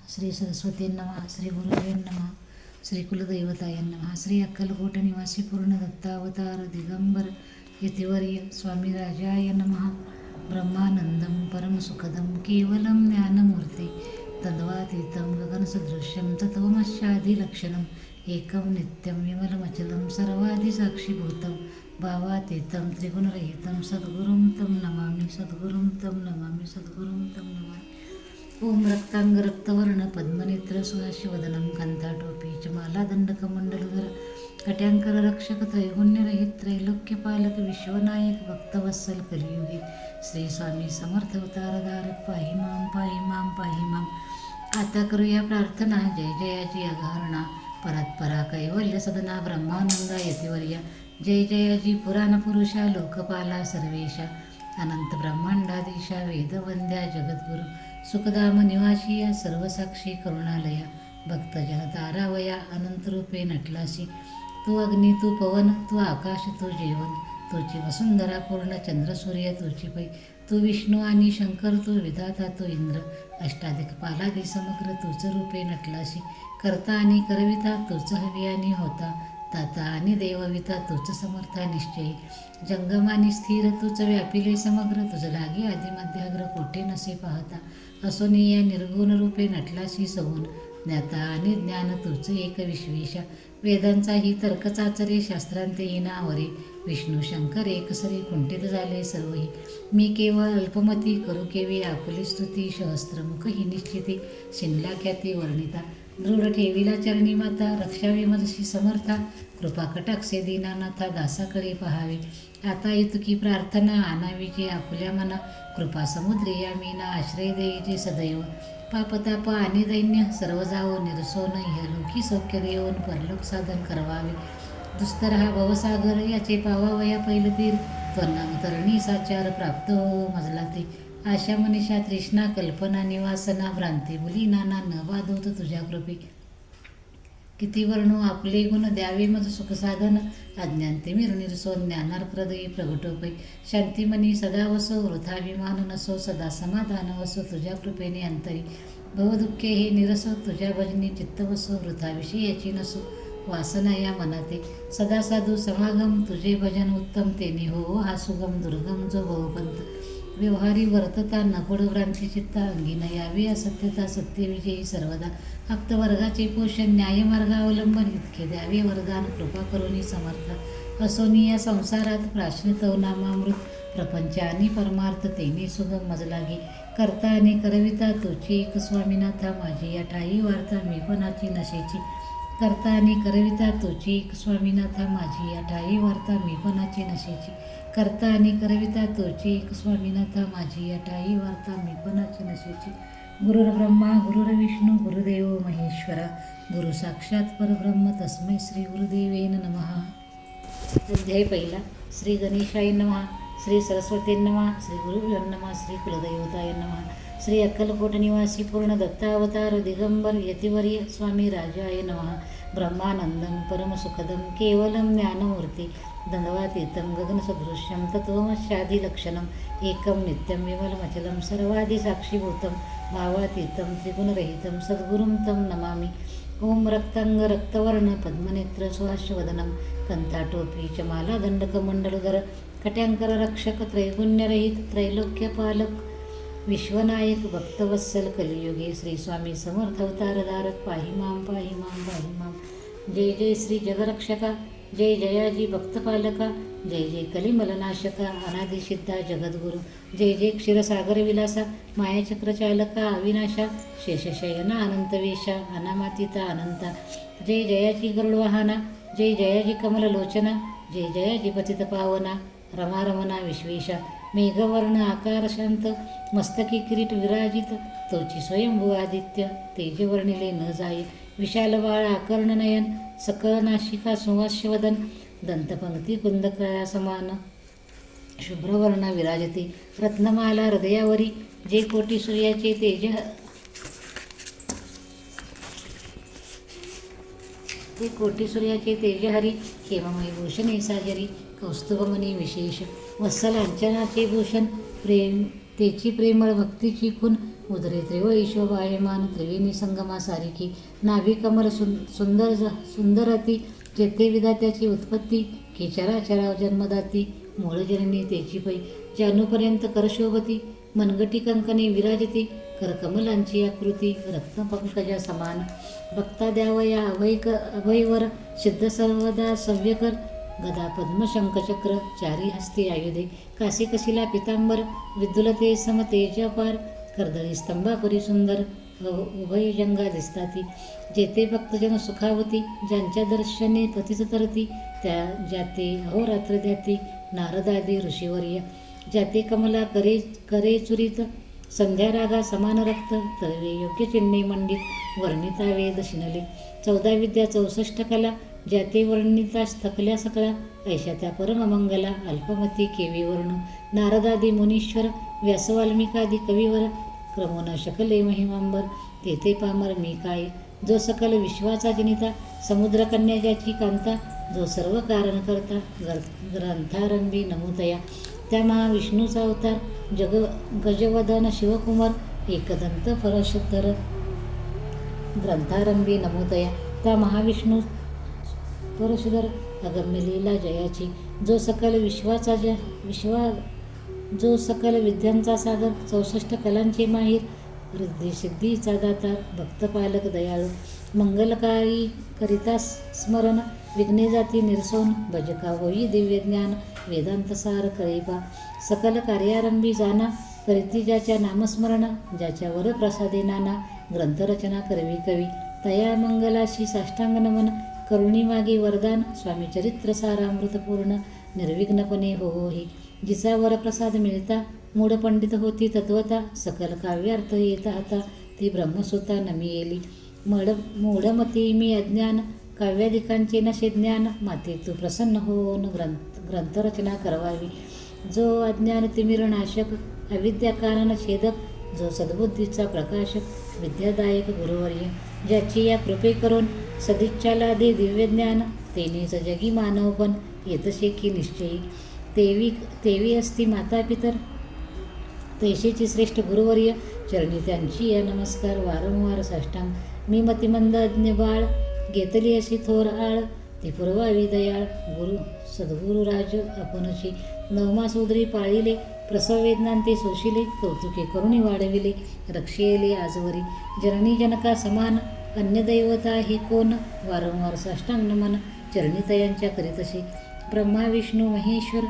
श्री सरस्वती नमः. श्री गुरुदेव नमः. श्री कुलदैवताय नमः. श्री अक्कलकोट निवासी पूर्ण दत्तावतार दिगंबर यतिवर्य स्वामी राजाय नमः. ब्रह्मानंदं परमसुखदं केवलं ज्ञानमूर्ति तद्वातीतं गगनसदृश्यं तत्त्वमस्यादिलक्षणम् एकं नित्यं विमलमचलं सर्वादिसाक्षिभूतं भावातीतं त्रिगुणरहितं सद्गुरुं तं नमामि. सद्गुरुं तं नमामि. सद्गुरुं तं नमामि. ओम रक्तांग रक्तवर्ण पद्मनेत्र सुहास्यवदनं कांताटोपी चमाला दंडकमंडलधर कट्यांकर रक्षक त्रैगुण्यरहित त्रैलोक्यपालक विश्वनायक भक्तवत्सल कलियुगे श्री स्वामी समर्थ अवतारधारक पाहि माम पाहि माम पाहि माम. आता करूया प्रार्थना. जय जयाची अगारणा परात्परा कैवल्य सदना ब्रह्मानंदा यतिवर्या. जय जयाजी पुराण पुरुषा लोकपाला सर्वेशा अनंत ब्रह्मांडाधीशा वेदवंद्या जगद्गुरु सुखधाम निवासिया सर्वसाक्षी करुणालया भक्तजन तारावया अनंतरूपे नटलासी. तू अग्नी तू पवन तू आकाश तू जीवन तुझी वसुंधरा पूर्ण चंद्रसूर्य तुझी पै. तू विष्णू आणि शंकर तू विधाता तू इंद्र अष्टाधिक पालादी समग्र तुझ रूपे नटलासी. करता आणि करविता तुझ हवी आणि होता ताता आणि देवविता तुझ समर्था निश्चयी. जंगम आणि स्थिर तुझ व्यापिले समग्र तुझ लागे आदिमध्याग्र कोठे नसे पाहता. असोनी या निर्गुण रूपे नटलाशी सगुण ज्ञाता आणि ज्ञान तुझ एक विश्वेशा. वेदांचाही तर्क चाचरे शास्त्रांतेही नावरे विष्णू शंकर एकसरी कुंठित झाले सर्वही. मी केवळ अल्पमती करू केवी आपली स्तुती सहस्त्रमुख ही निश्चिती शिनला ख्याती वर्णिता. दृढ ठेविला चरणी माता रक्षावी मजशी समर्था कृपा कटाक्षे दीनानाथा दासाकडे पहावे. आता इतकी प्रार्थना आणावीची आपुल्या मना कृपा समुद्री या मीना आश्रय देईचे सदैव. पापताप आणि दैन्य सर्व जावो निरसोन ह्यलोकी सौख्य देऊन परलोक साधन करवावे. दुस्तर हा भवसागर याचे पावावया पैलतीर त्वन्नाम तरणी साचार प्राप्त हो मजला ते. आशा मनीषा तृष्णा कल्पना निवासना भ्रांती बुली नाना न बाधवत तुझ्या कृपे. किती वर्णो आपले गुण द्यावे मज सुखसाधन अज्ञानते निर्निरसो ज्ञानार्क हृदयी प्रगटोपै. शांतिमनी सदा वसो वृथाभिमान नसो सदा समाधान वसो तुझ्या कृपेने अंतरी. भवदुःखे हे निरसो तुझ्या भजनी चित्त वसो वृथा विषयाची नसो वासना या मनाते. सदा साधू समागम तुझे भजन उत्तम तेने हो हा सुगम दुर्गम जो भवपंत. व्यवहारी वर्तता नपड भ्रांती चित्ता अंगी न यावी असत्यता सत्यविजयी सर्वदा. आप्तवर्गाचे पोषण न्यायमार्गावलंबन इतके द्यावे वरदान कृपा करुणी समर्थ. असोनी या संसारात प्राश्न तव नामामृत प्रपंच आणि परमार्थ तेने सुगम मजलागे. करता आणि करविता तुझी एक स्वामीनाथा माझी या ठाई वार्ता मीपणाची नशेची. करता आणि करविता तुझी एक स्वामीनाथा माझी या ठाई वार्ता मीपणाची नशेची. करता आणि करविता तुझी एक स्वामीनाथा माझी या ठाई वार्ता मीपणाची नशेची. गुरुर्ब्रह्मा गुरुर्विष्णू गुरुदेव महेश्वरा गुरु साक्षात परब्रह्म तस्मै श्री गुरुदेवेन नमः. अध्याय पहिला. श्री गणेशाय नमः. श्री सरस्वती नमः. श्री गुरुभ्यो नमः. श्री कुलदैवताय नमः. श्री अक्कलकोट निवासी पूर्ण दत्तावतार दिगंबर यतिवर्य स्वामी राजाय नमः. ब्रह्मानंदं परमसुखदं केवलं ज्ञानमूर्ति दंडवातीतं गगनसदृश्यं तत्त्वमस्यादिलक्षणम् एकं नित्यं विमलमचलं सर्वादिसाक्षिभूतं भावातीतं त्रिगुणरहितं सद्गुरुं तं नमामि. ओम रक्तांग रक्तवर्ण पद्मनेत्र सुहास्यवदनं कंताटोपी चमाला दंडकमंडलधर कट्यांकर रक्षक त्रैगुण्यरहित त्रैलोक्यपालक विश्वनायक भक्तवत्सल कलियुगे श्री स्वामी समर्थ अवतारधारक पाहि माम पाहि माम पाहि माम. जय जय श्री जगरक्षका जय जयाजी भक्तपालका जय जय कलिमलनाशका अनादिसिद्धा जगद्गुरु. जय जय क्षीरसागर विलासा मायाचक्रचालका अविनाशा शेषशयना अनंतवेशा अनामातीता अनंता. जय जयाजी गरुडवाहना जय जयाजी कमललोचना जय जयाजी पतित पावना रमारमना विश्वेशा. मेघवर्ण आकार शांत मस्तकी किरीट विराजित तोची स्वयंभू आदित्य तेजवर्णिले न जाई. विशाल बाळ आकर्ण नयन सकळ नाशिका सुवास्यवदन दंतपंक्ती कुंदकया समान शुभ्रवर्ण विराजते. रत्नमाला हृदयावरी जे कोटी सूर्याचे तेज ते कोटी सूर्याचे तेजहरी हेममय भूषणे साजरी कौस्तुभमणी विशेष. वत्सल अंचनाचे भूषण प्रेम तेची प्रेमळ भक्तीची खून उदरे त्रिवळी शोभायमान त्रिवेणी संगमा सारिकी नाभी कमल सुंदरती जेथे विधात्याची उत्पत्ती की चराचरा जन्मदाती मूळ जननी तेची पै जानूपर्यंत करशोभती मनगटी कंकणे विराजती करकमलांची आकृती रत्नपंकजा समान बघता द्यावया अभयवर सिद्ध सर्वदा सव्यकर गदा पद्म शंखचक्र चारी हस्ती आयुधे कासे कशिला पितांबर विद्युलते समतेजापार कर्दळी स्तंभापुरी सुंदर उभय जंगा दिसताती जेथे भक्तजन सुखावती ज्यांच्या दर्शने पतित तरती त्या ज्याते अहोरात्र द्याती नारदादी ऋषीवर्य ज्याते कमला करे चुरित संध्या रागा समान रक्त तळवे योग्य चिन्हे मंडित वर्णिता वेद शिनले 14 विद्या 64 कला ज्याते वर्णिता थकल्या सकळा ऐशा त्या परममंगला अल्पमती केवी वर्ण नारदादी मुनीश्वर व्यास वाल्मिकादी कविवर क्रमोन शकले महिमांबर तेथे पामर मी काय जो सकल विश्वाचा जनिता समुद्रकन्या ज्याची कांता जो सर्व कारण करता ग्रंथारंभी नमुतया त्या महाविष्णूचा अवतार गजवदन शिवकुमार एकदंत फरशधर ग्रंथारंभी नमुतया त्या महाविष्णू परशधर अगम्य लीला जयाची जो सकल विद्यांचा सागर 64 कलांचे माहीर रिद्धी सिद्धीचा दातार भक्तपालक दयाळू मंगलकारी करिता स्मरण विघ्ने जाती निरसोन भजका होई दिव्य ज्ञान वेदांत सार कळेबा सकल कार्यारंभी जाना करीती ज्याच्या नामस्मरण ज्याच्या वर प्रसादे नाना ग्रंथरचना करवी कवी तया मंगलाशी साष्टांग नमन करुणी मागे वरदान स्वामी चरित्र सारामृतपूर्ण निर्विघ्नपणे होही जिचा वरप्रसाद मिळता मूढ पंडित होती तत्वता सकल काव्यार्थ येता आता ती ब्रह्मसुता नमी येली मूढमती मी अज्ञान काव्यादिकांचे नशे ज्ञान माते तू प्रसन्न होऊन ग्रंथरचना करवावी जो अज्ञान तिमिर नाशक अविद्या कारण छेदक जो सद्बुद्धीचा प्रकाशक विद्यादायक गुरुवर्य ज्याची या कृपे करून सदिच्छाला दे दिव्यज्ञान तेनेच जगी मानवपण येतसे की निश्चयी तेवी असती माता पितर तैशीची श्रेष्ठ गुरुवर्य चरणी त्यांची या नमस्कार वारंवार साष्टांग मी मतिमंद अज्ञ बाळ घेतली अशी थोर आळ ती पुरवावी दयाळ सद्गुरु राज आपणची नवमास उदरी पाळिले प्रसव वेदनांते सोशिले कौतुके करुणी वाढविले रक्षेले आजवरी जननी जनका समान अन्य दैवता ही कोण वारंवार साष्टांग नमन चरणीतयांच्या करीतसे ब्रह्मा विष्णू महेश्वर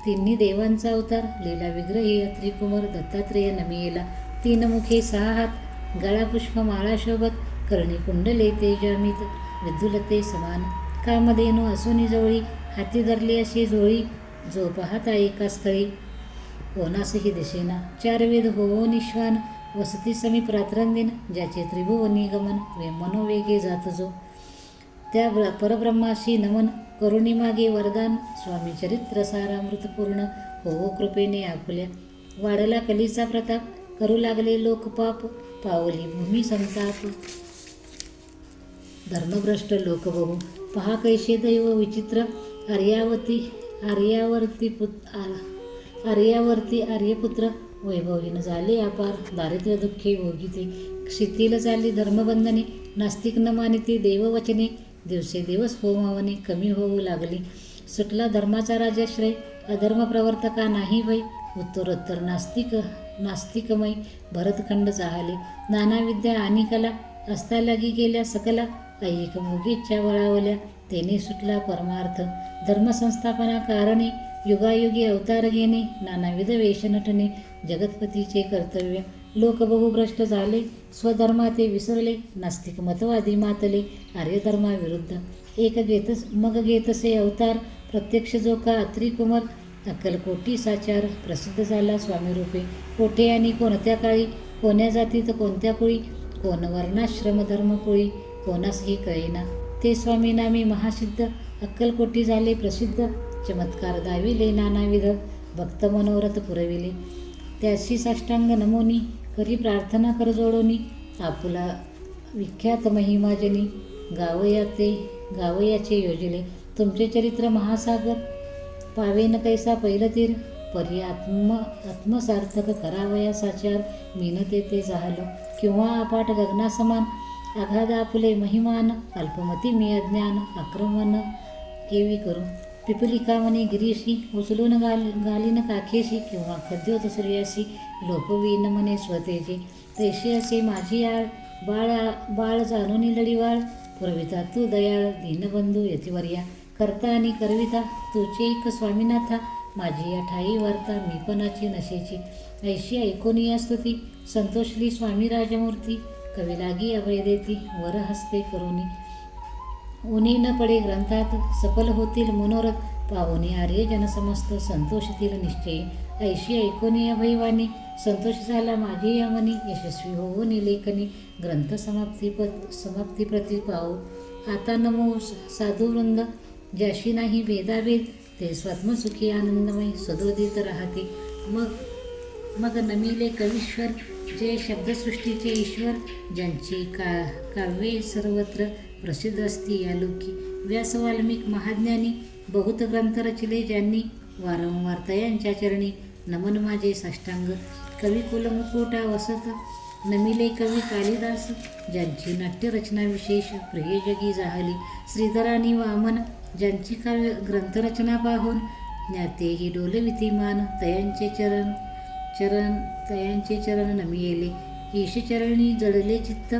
तिन्ही देवांचा अवतार लीला विग्रही त्रिकुमार दत्तात्रेय नमियेला 3 मुखे 6 हात गळा पुष्प माळा शोभत कर्णी कुंडले तेजामित विद्युलते समान कामधेनु असुनी जवळी हाती धरली अशी जोळी जो पाहता एका स्थळी कोणासही दिसेना 4 वेद होवो निश्वान वसती समीप रात्रंदिन ज्याचे त्रिभुवनी गमन मनोवेगे जात जो त्या परब्रह्माशी नमन करुणी मागे वरदान स्वामी चरित्र सारामृतपूर्ण हो कृपेने आपुल्या वाढला कलीचा प्रताप करू लागले लोकपाप पावली भूमी संताप धर्मभ्रष्ट लोक बहु पहा कैसे दैव विचित्र आर्यावर्ती आर्यपुत्र वैभवीन झाले अपार दारिद्र्य दुःखे भोगिते क्षितील झाली धर्मबंधने नास्तिक न मानिते देववचने दिवसेदिवस होमावने कमी होऊ लागली सुटला धर्माचा राजाश्रय अधर्म प्रवर्तका नाही भय उत्तरोत्तर नास्तिकमय भरतखंड चाहले नाना विद्या आणि कला असता लागी गेल्या सकला ऐक मोगीच्या वळावल्या तेने सुटला परमार्थ धर्मसंस्थापना कारणे युगायुगी अवतार घेणे नानाविध वेश नटणे जगतपतीचे कर्तव्य लोक बहुभ्रष्ट झाले स्वधर्माते विसरले नास्तिक मतवादी मातले आर्यधर्माविरुद्ध मग घेतसे अवतार प्रत्यक्ष जो का त्रिकुमार अक्कलकोटी साचार प्रसिद्ध झाला स्वामीरूपे कोठे आणि कोणत्या काळी कोण्या जातीत कोणत्या कुळी कोण वर्णाश्रम धर्मकुळी कोणासही कळेना ते स्वामी नामे महासिद्ध अक्कलकोटी झाले प्रसिद्ध चमत्कार दाविले नानाविध भक्त मनोरथ पुरविले त्याशी साष्टांग नमोनी करी प्रार्थना कर जोडोनी आपुला विख्यात महिमाजनी गावयाचे योजिले तुमचे चरित्र महासागर पावेन कैसा पैलतीर परी आत्मसार्थक करावया साचार मेहनते ते झालं किंवा अपाट गगनासमान अगाध आपुले महिमान अल्पमती मी अज्ञान आक्रमण केवी करू पिपलिका म्हणे गिरीशी उचलून गालीन काखेशी किंवा खद्योत सूर्याशी लोपवीन म्हणे स्वतेचे तैशी असे माझी आळ बाळ जाणून लढीवाळ पुरविता तू दयाळ दीनबंधू यतिवर्या करता आणि करविता तुझे एक स्वामीनाथा माझी या ठाई वार्ता मीपणाची नशेची ऐशी ऐकून या स्तुती संतोषली स्वामी राजमूर्ती कवी लागी अभय देती वर हस्ते करुणी उनी न पडे ग्रंथात सफल होतील मनोरथ पावनी आर्य जनसमस्त संतोषतील निश्चयी ऐशी ऐकोनी अभयवाणी संतोष झाला माझी या मनी यशस्वी होऊन लेखनी ग्रंथ समाप्ती प्रति पाहू आता नमो साधुवृंद ज्याशी नाही भेदाभेद ते स्वात्मसुखी आनंदमय सदोदित राहते मग नमिले कवीश्वर जे शब्दसृष्टीचे ईश्वर ज्यांची काव्ये सर्वत्र प्रसिद्ध असती या लोकी व्यास वाल्मिक महाज्ञानी बहुत ग्रंथ रचले ज्यांनी वारंवार तयांच्या चरणी नमन माझे साष्टांग कवी कुलमुकुटा वसत नमिले कवी कालिदास ज्यांची नाट्यरचना विशेष प्रिय जगी जाहली श्रीधरानी वामन ज्यांची काव्य ग्रंथरचना पाहून ज्ञातेही डोलविती मान तयांचे चरण नमियेले ईशचरणी जडले चित्त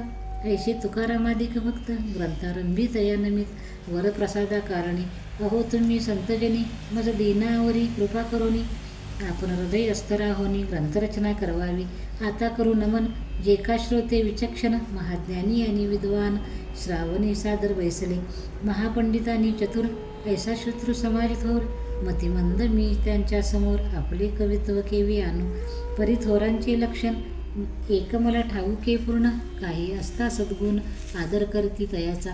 ऐशे तुकारामादिक भक्त ग्रंथारंभी तया नमित वरप्रसादा कारणी अहो तुम्ही संतजनी मज दीनावरी कृपा करोनी आपण हृदय अस्तरा होनी ग्रंथरचना करवावी आता करू नमन जे का श्रोते विचक्षण महाज्ञानी आणि विद्वान श्रावणी सादर बैसले महापंडितांनी चतुर ऐसा शत्रू समाज थोर मतिमंद मी त्यांच्या समोर आपले कवित्व केवी आणू परिथोरांचे लक्षण एक मला ठाऊके पूर्ण काही असता सद्गुण आदर करती तयाचा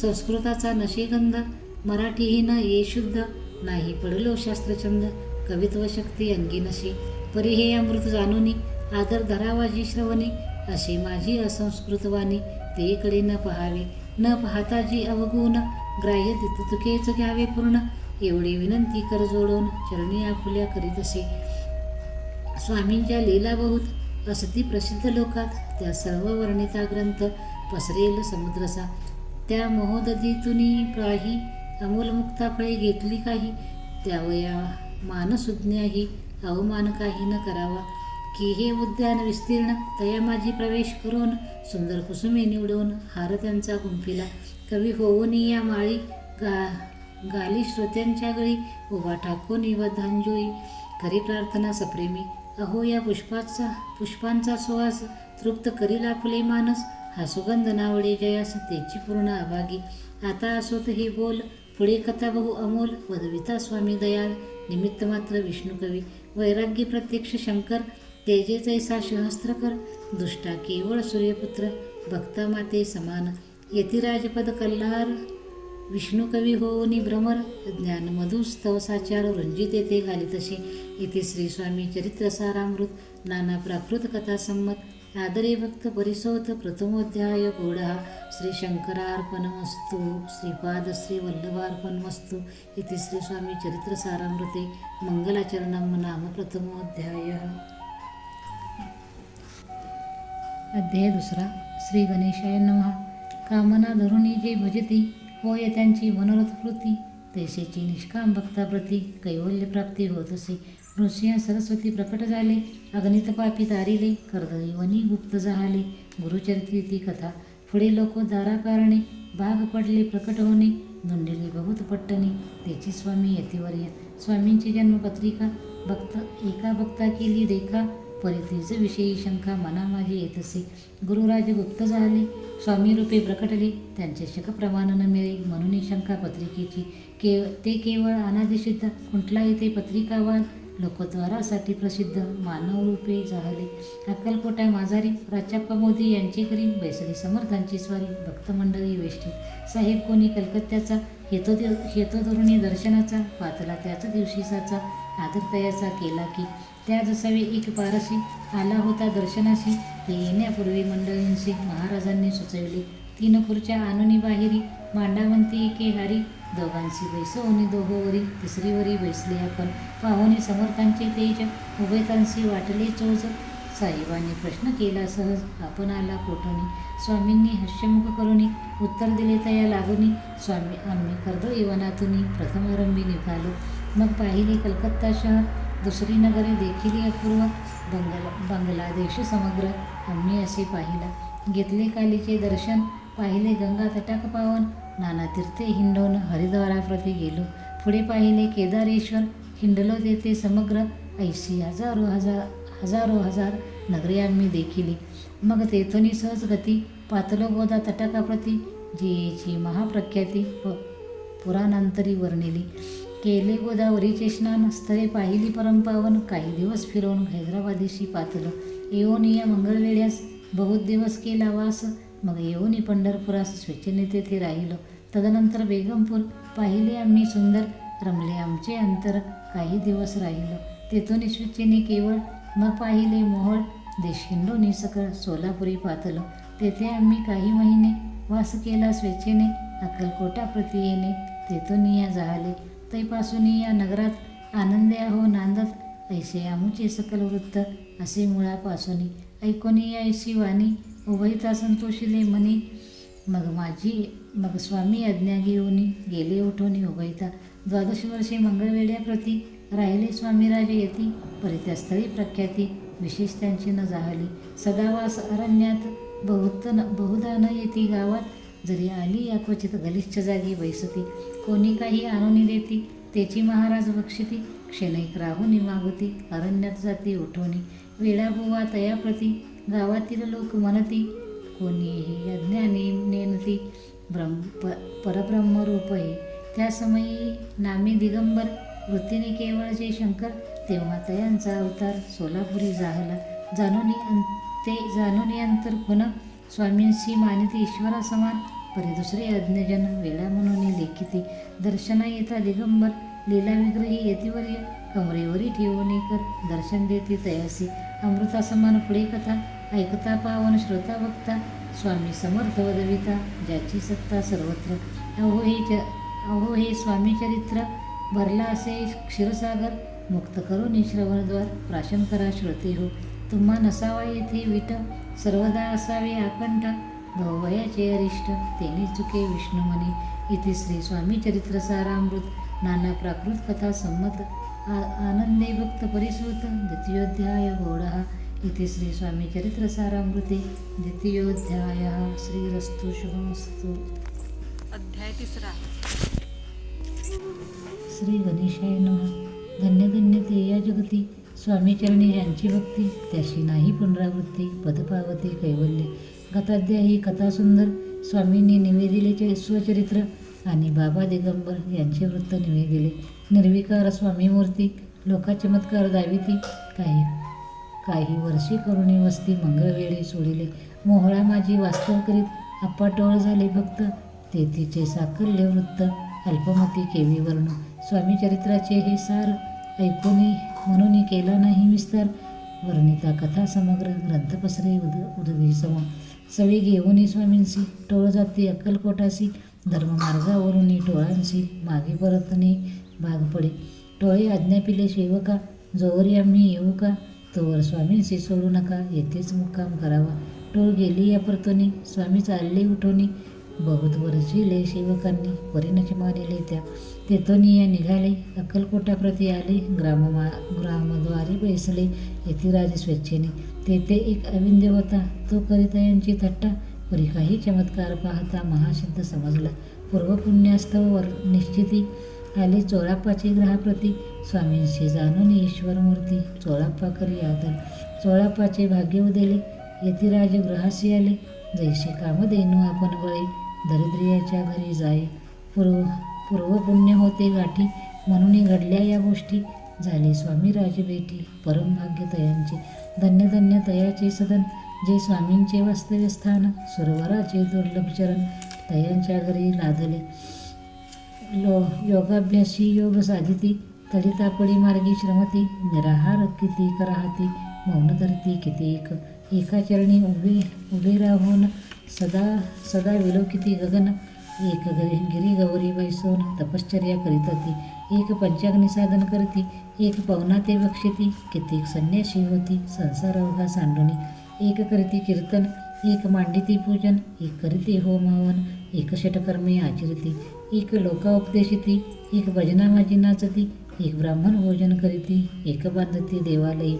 संस्कृताचा नशेगंध मराठीही न ये शुद्ध नाही पडलो शास्त्रचंद कवित्व शक्ती अंगी नसे परी हे अमृत जाणूनी आदर धरावा जी श्रवणी अशी माझी असंस्कृतवाणी तेकडे न पहावे न पाहता जी अवगुण ग्राह्य तुकेच घ्यावे पूर्ण एवढी विनंती कर जोडून चरणी आपुल्या करीत असे स्वामींच्या लीला बहुत असती प्रसिद्ध लोकात त्या सर्व वर्णिता ग्रंथ पसरेल समुद्रसा त्या महोदधीतुनी प्राही अमोल मुक्ता फळे घेतली काही त्यावया मानसुज्ञाही अवमान काही न करावा की हे उद्यान विस्तीर्ण तया माझी प्रवेश करून सुंदर कुसुमे निवडून हार त्यांचा गुंफिला कवी होऊन या माळी गाली श्रोत्यांच्या गळी उभा ठाकून वधांजुळी खरी प्रार्थना सप्रेमी अहो या पुष्पांचा सुवास तृप्त करील आपले मानस हा सुगंध नावडे जयास तेची पूर्ण अभागी आता असोत हे बोल पुढे कथा बहु अमोल वदविता स्वामी दयाळ निमित्त मात्र विष्णू कवी वैराग्य प्रत्यक्ष शंकर तेजेचैसा सहस्त्रकर दुष्टा केवळ सूर्यपुत्र भक्ता माते समान यतिराजपद कल्हार विष्णू कवी होऊनी भ्रमर ज्ञान मधुस्तव साचार रंजित येते घालितसे येथे श्री स्वामी चरित्र सारामृत नाना प्राकृत कथा संमत आदरे भक्त परिसोत प्रथमोध्याय गोडहा श्री शंकरार्पणमस्तु श्रीपाद श्री वल्लभार्पणमस्तु इति श्री स्वामी चरित्र सारामृते मंगलाचरणम नाम प्रथमोध्याय. अध्याय दुसरा. श्री गणेशाय नमः. कामना धरुणी जे भजती होय त्यांची मनोरथ कृती तैसेची निष्काम भक्ताप्रती कैवल्य प्राप्ती होत असे. नृसिंह सरस्वती प्रकट झाले अगणित पापी तारिले कर्दळीवनी गुप्त जाहले गुरुचरित्री ती कथा पुढे लोक दारा कारणे भाग पडले प्रकट होणे धुंडली बहुत पट्टणी त्याची स्वामी यतिवर्य स्वामींची जन्मपत्रिका एका भक्ता केली देखा परितीच विषयी शंका मना माझी येत असे. गुरुराज गुप्त झाले स्वामी रूपे प्रकटले त्यांचे शकप्रमाण न मिळे म्हणून शंका पत्रिकेची ते केवळ अनादिसिद्ध कुंठलाही ते पत्रिकावान लोकद्वारासाठी प्रसिद्ध मानव रूपे जाहले. अक्कलकोटा माझारी राजप्पा मोदी यांचे करी बैसली समर्थांची स्वारी भक्तमंडळी वेष्टी साहेब कोणी कलकत्त्याचा हेतो धरुणी दर्शनाचा पातला त्याच दिवशीचा आदरतयाचा केला की त्या जसावे एक पारसी आला होता दर्शनाशी ते येण्यापूर्वी मंडळींशी महाराजांनी सुचविले तीन खुर्च्या आणुनी बाहेरी, मांडावंती एके हारी, दोघांशी बैसवणी दोहोवरी, तिसरीवरी बैसले आपण, पाहुणे समर्थांचे तेज, उभयतांशी वाटले चोज. साहेबांनी प्रश्न केला सहज, आपण आला कोठूनी, स्वामींनी हास्यमुख करुनी, उत्तर दिले तया लागुनी, स्वामी आम्ही कर्दळी वनातुनी, प्रथमारंभी निघालो, मग पाहिले कलकत्ता शहर, दुसरी नगरे देखील अपूर्व, बांगलादेश समग्र आम्ही असे पाहिला, घेतले कालीचे दर्शन, पाहिले गंगा तटाक पावन, नाना तीर्थे हिंडवून हरिद्वाराप्रती गेलो, पुढे पाहिले केदारेश्वर, हिंडलो तेथे समग्र, ऐशी हजारो हजार नगरे आम्ही देखिली, मग तेथुनी सहज गती, पातलो गोदा तटाकाप्रती, जिची महाप्रख्याती पुराणांतरी वर्णिली, केले गोदावरीचे स्नान, स्थळे पाहिली परमपावन, काही दिवस फिरवून हैदराबादेशी पातलं, येऊन या मंगळवेळ्यास बहुत दिवस केला वास, मग येऊन पंढरपुरास स्वेच्छेने तेथे राहिलो, तदनंतर बेगमपूर पाहिले आम्ही सुंदर, रमले आमचे अंतर, काही दिवस राहिलो तेथून स्वेच्छेने केवळ, मग पाहिले मोहोळ देश हिंडोनी सकळ, सोलापुरी पातलो, तेथे आम्ही काही महिने वास केला स्वेच्छेने, अक्कलकोटाप्रती येणे तेथून या जाहले, तैपासून या नगरात आनंदे आहो नांदत, ऐसे आमुचे सकल वृत्त असे मुळापासूनी, ऐकोनी या ऐशी वाणी, उभयता संतोषिले मनी, मग स्वामी आज्ञा घेऊनी, गेले उठोनी उभयता, 12 वर्षे मंगळवेड्याप्रती, राहिले स्वामीराजे येती, परित्या स्थळी प्रख्याती, विशेष त्यांची न जाहली, सदावास अरण्यात, बहुधा न येती गावात, जरी आली या क्वचित गलिच्छ जागी बैसती, कोणी काही आणून देती, त्याची महाराज बक्षिती, क्षणैक राहुनी मागुती, अरण्यात जाती उठवणी, वेळाबुवा तयाप्रती, गावातील लोक म्हणती, कोणीही अज्ञानी नेनती, परब्रह्मरूप हे, त्या समयी नामे दिगंबर, वृत्तीने केवळ जे शंकर, तेव्हा तयांचा अवतार सोलापुरी जाहला, जाणून अंतर खुन, स्वामींशी मानिती ईश्वरा समान, परी दुसरे अज्ञजन वेळा म्हणून लेखिती, दर्शना येता दिगंबर, लीला विग्रही येतीवर्य, कमरेवरी ठेवून कर, दर्शन देती तयासी, अमृता समान पुढे कथा, ऐकता पावन श्रोता बघता, स्वामी समर्थ वदविता, ज्याची सत्ता सर्वत्र, अहो हे स्वामी चरित्र, भरला असे क्षीरसागर, मुक्त करून श्रवणद्वार, प्राशन करा श्रोते हो, तुम्हा नसावा येथे विट, सर्वदा असावे आकंठ, भवभयाचे अरिष्ट, तेने चुके विष्णुमनी, इथे श्री स्वामी चरित्र सारामृत, नाना प्राकृत कथा संमत, आनंदे भक्त परिसृत, द्वितीयोध्याय गौडः, इथे श्री स्वामी चरित्र सारामृते द्वितीयोध्याय, श्रीरस्तु शुभमस्तु. अध्याय 3. श्री गणेशाय नमः. धन्य धन्य ते या जगती, स्वामीचरणी ज्यांची भक्ती, त्याशी नाही पुनरावृत्ती, पदपावती कैवल्य. कथाध्याय ही कथा सुंदर, स्वामींनी निवेदिले स्वचरित्र आणि बाबा दिगंबर यांचे वृत्त निवेदिले. निर्विकार स्वामी मूर्ती, लोका चमत्कार दाविती, काही वर्षी करुणी वस्ती, मंगळवेळी सोडिले. मोहळा माझी वास्तव करीत, आप्पा टोळ झाले भक्त, तेथीचे साकल्य वृत्त, अल्पमती केवी वर्ण. स्वामी चरित्राचे हे सार, ऐकोनी म्हणून केला नाही विस्तार. वर्णिता कथा समग्र, ग्रंथ पसरे उदगी सम. सवी घेऊनी स्वामींसी, टोळ जाती अक्कलकोटासी. धर्ममार्गावरून टोळांसी, मागे परतणे भाग पडे. टोळे आज्ञा पिले सेवका, जोवरी आम्ही येऊ का, तोवर स्वामींसी सोडू नका, येथेच मुक्काम करावा. टोळ गेली या परतोनी, स्वामी चालले उठोनी. बहुत वर्षिले सेवकांनी, परिणच मानिले त्या. तेथून या निघाले, अक्कलकोटाप्रती आले. ग्रामद्वारी बैसले, यतिराज स्वेच्छेने. तेथे एक अविंद्य होता, तो करिता यांची थट्टा. परी काही चमत्कार पाहता, महासिद्ध समजला. पूर्वपुण्यास्तव निश्चिती, आले चोळाप्पाचे ग्रहाप्रती. स्वामींशी जाणून ईश्वरमूर्ती, चोळाप्पा करी आदर. चोळाप्पाचे भाग्य उदेले, यतिराज ग्रहासी आले. जैसे कामधेनू आपण बळे, दरिद्रियाच्या घरी जाये. पूर्वपुण्य होते गाठी, म्हणून घडल्या या गोष्टी. झाले स्वामी राजभेटी, परमभाग्य तयांचे. धन्य धन्य तयाचे सदन, जे स्वामींचे वास्तव्य स्थान. सुरवराचे दुर्लभ चरण, तयांच्या घरी लादले. योगाभ्यासी योग साधिती, तडितापडी मार्गी श्रमती. निराहार किती कराहती, मौन धरती किती एक. एका चरणी उभे राहून सदा सदा विलोकिती गगन, एक गिरी गौरी बैसोन तपश्चर्या करीत ती, एक पंचाग्नी साधन करती, एक पवना ते बक्षिती, कित्येक संन्यासी होती संसार अवघा सांडुनी, एक करीती कीर्तन, एक मांडिती पूजन, एक करीती होम हवन, एक षटकर्मे आचरिती, एक लोकाउपदेशिती, एक भजना माझी नाचती, एक ब्राह्मण भोजन करीती, एक बांधती देवालयी,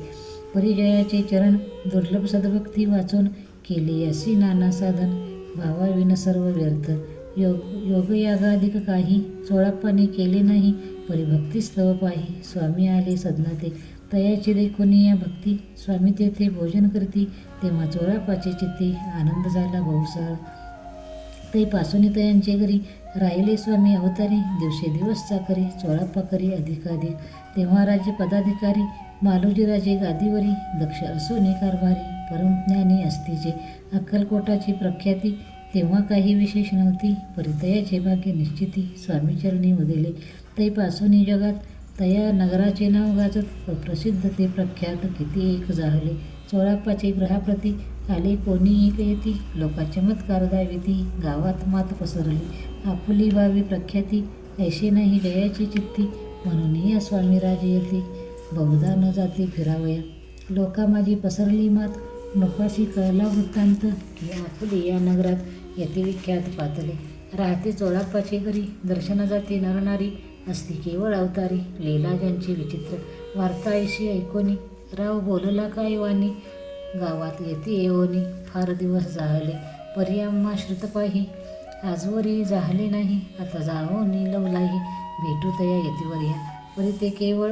परिजयाचे चरण दुर्लभ सद्भक्ती वाचून, केले अशी नाना साधन, भावाविन सर्व व्यर्थ, योगयागाधिक काही, चोळाप्पाने केले नाही, परिभक्ती स्तव पाही, स्वामी आले सदनाते, तयाची देखोनी या भक्ती, स्वामी तेथे भोजन करती, तेव्हा चोळाप्पाचे चित्ती, आनंद झाला बहुसाळ, ते पासून तयांचे घरी, राहिले स्वामी अवतारी, दिवसेदिवस चाकरी, चोळाप्पा करी अधिकाधिक, तेव्हा राज्य पदाधिकारी, मालोजीराजे गादीवरी, दक्ष असोनी कारभारी, परमज्ञानी असतीचे, अक्कलकोटाची प्रख्याती, तेव्हा काही विशेष नव्हती, परितयाचे भाग्य निश्चिती, स्वामीचरणी उदिले, तैपासून जगात, तया नगराचे नाव गाजत, प्रसिद्ध ते प्रख्यात, किती एक जाहले, चोळाप्पाचे ग्रहाप्रती, आले कोणी एक येती, लोका चमत्कार दाविती, गावात मात पसरली, आपुली व्हावी प्रख्याती, ऐसे नाही जयाची चित्ती, म्हणून या स्वामी राजे येते, बहुधा न जाती फिरावया, लोका माझी पसरली मात, नोकाशी कळला वृत्तांत, की आपुली या नगरात येते विख्यात पातले, राहते चोळाप्पाचे घरी, दर्शन जाती नरनारी, असती केवळ अवतारी, लीला ज्यांची विचित्र, वार्ता ऐशी ऐकोनी, राव बोलला काय वाणी, गावात येते येवोनी, फार दिवस जाहले, परी आम्हा श्रुत पाही, आजवरी जाहले नाही, आता जावोनी लवलाही, भेटू तया येतीवर या, परी ते केवळ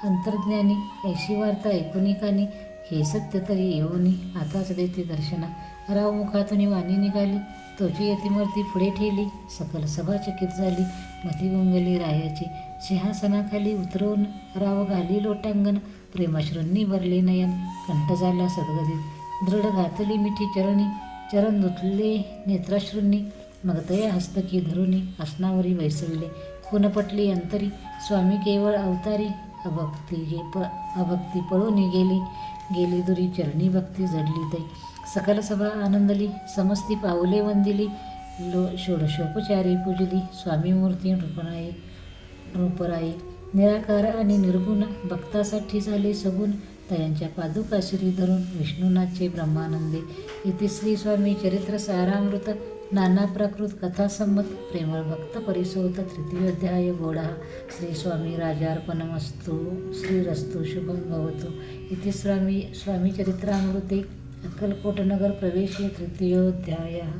अंतर्ज्ञानी, ऐशी वार्ता ऐकुनी कानी, हे सत्य तरी येवोनी, आताच देते दर्शना, राव मुखातून वाणी निघाली, तोची यतिमूर्ती पुढे ठेली, सकल सभा चकित झाली, मती गुंगली रायाची, सिंहासनाखाली उतरवून, राव घाली लोटांगण, प्रेमाश्रूंनी भरले नयन, कंठ झाला सद्गदित, दृढ घातली मिठी चरणी, चरण धुतले नेत्राश्रूंनी, मग तया हस्तकी धरुनी, आसनावरी बैसविले, खून पटली अंतरी, स्वामी केवळ अवतारी, अभक्ती पळून गेली दुरी, चरणी भक्ती जडली तै, सकल सभा आनंदली, समस्ती पाऊले वंदिली, षोडशोपचारी पूजली, स्वामी मूर्ती रूपराई, निराकार आणि निर्गुण, भक्तासाठी झाले सगुण, तयांच्या पादुका श्री धरून, विष्णुनाथचे ब्रह्मानंदे, इति श्री स्वामी चरित्र सारामृत, नाना प्राकृत कथा संमत, प्रेमळ भक्त परिसोत, तृतीयोध्याय गोडा, श्री स्वामी राजार्पणमस्तु, श्रीरस्तु शुभं भवतु, इति स्वामी चरित्रामृते, अक्कलकोट नगर प्रवेशे तृतीयोध्यायः.